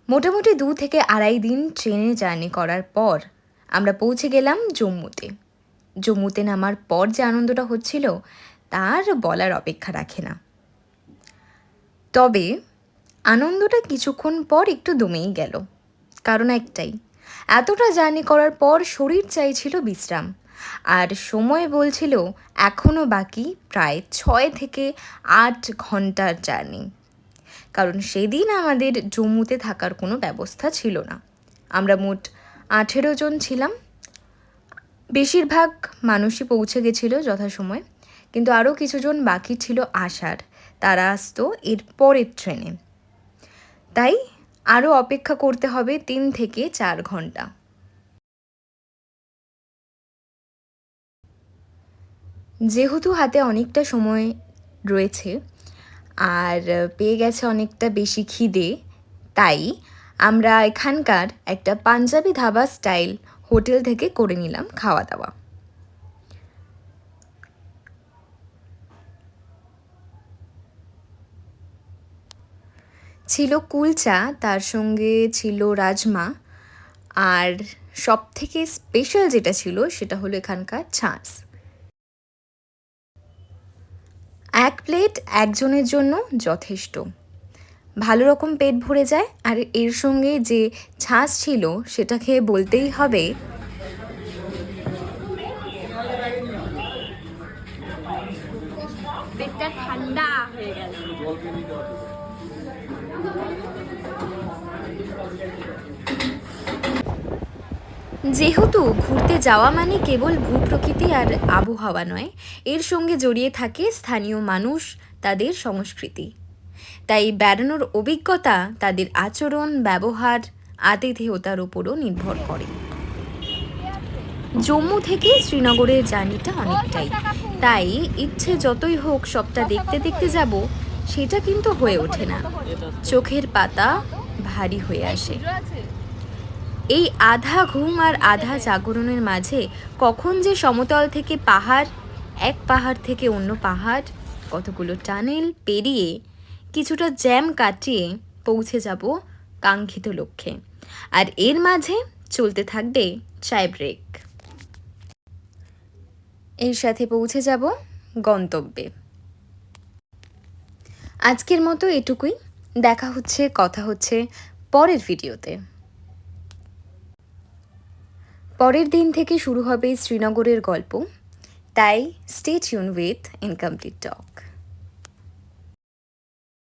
মোটামুটি 2 থেকে আড়াই দিন ট্রেনে জার্নি করার পর আমরা পৌঁছে গেলাম জম্মুতে। জম্মুতে নামার পর যে আনন্দটা হচ্ছিল তার বলার অপেক্ষা রাখে না। তবে আনন্দটা কিছুক্ষণ পর একটু দমেই গেল। কারণ একটাই, এতটা জার্নি করার পর শরীর চাইছিল বিশ্রাম, আর সময় বলছিল এখনও বাকি প্রায় 6 থেকে 8 ঘন্টার জার্নি। কারণ সেদিন আমাদের জম্মুতে থাকার কোনো ব্যবস্থা ছিল না। আমরা মোট 18 জন ছিলাম। বেশিরভাগ মানুষই পৌঁছে গেছিল যথাসময়ে, কিন্তু আরও কিছুজন বাকি ছিল আসার। তারা আসতো এর পরের ট্রেনে, তাই আরও অপেক্ষা করতে হবে 3 থেকে 4 ঘন্টা। যেহেতু হাতে অনেকটা সময় রয়েছে আর পেয়ে গেছে অনেকটা বেশি খিদে, তাই আমরা এখানকার একটা পাঞ্জাবি ধাবা স্টাইল হোটেল থেকে করে নিলাম খাওয়া দাওয়া। ছিল কুলচা, তার সঙ্গে ছিল রাজমা, আর সবথেকে স্পেশাল যেটা ছিল সেটা হলো এখানকার ছাঁচ। 1 প্লেট একজনের জন্য যথেষ্ট, ভালো রকম পেট ভরে যায়। আর এর সঙ্গে যে ছাঁচ ছিল সেটা খেয়ে বলতেই হবে পেটটা ঠান্ডা হয়ে গেল। যেহেতু ঘুরতে যাওয়া মানে কেবল ভূপ্রকৃতি আর আবহাওয়া নয়, এর সঙ্গে জড়িয়ে থাকে স্থানীয় মানুষ, তাদের সংস্কৃতি। তাই বেড়ানোর অভিজ্ঞতা তাদের আচরণ, ব্যবহার, আতিথেয়তার উপরও নির্ভর করে। জম্মু থেকে শ্রীনগরের জার্নিটা অনেকটাই, তাই ইচ্ছে যতই হোক সবটা দেখতে দেখতে যাব সেটা কিন্তু হয়ে ওঠে না। চোখের পাতা ভারী হয়ে আসে। এই আধা ঘুম আর আধা জাগরণের মাঝে কখন যে সমতল থেকে পাহাড়, এক পাহাড় থেকে অন্য পাহাড়, কতগুলো টানেল পেরিয়ে কিছুটা জ্যাম কাটিয়ে পৌঁছে যাব কাঙ্ক্ষিত লক্ষ্যে। আর এর মাঝে চলতে থাকবে চায় ব্রেক। এর সাথে পৌঁছে যাব গন্তব্যে। আজকের মতো এটুকুই। দেখা হচ্ছে, কথা হচ্ছে পরের ভিডিওতে। পরের দিন থেকে শুরু হবে শ্রীনগরের গল্প, তাই stay tune with incomplete talk.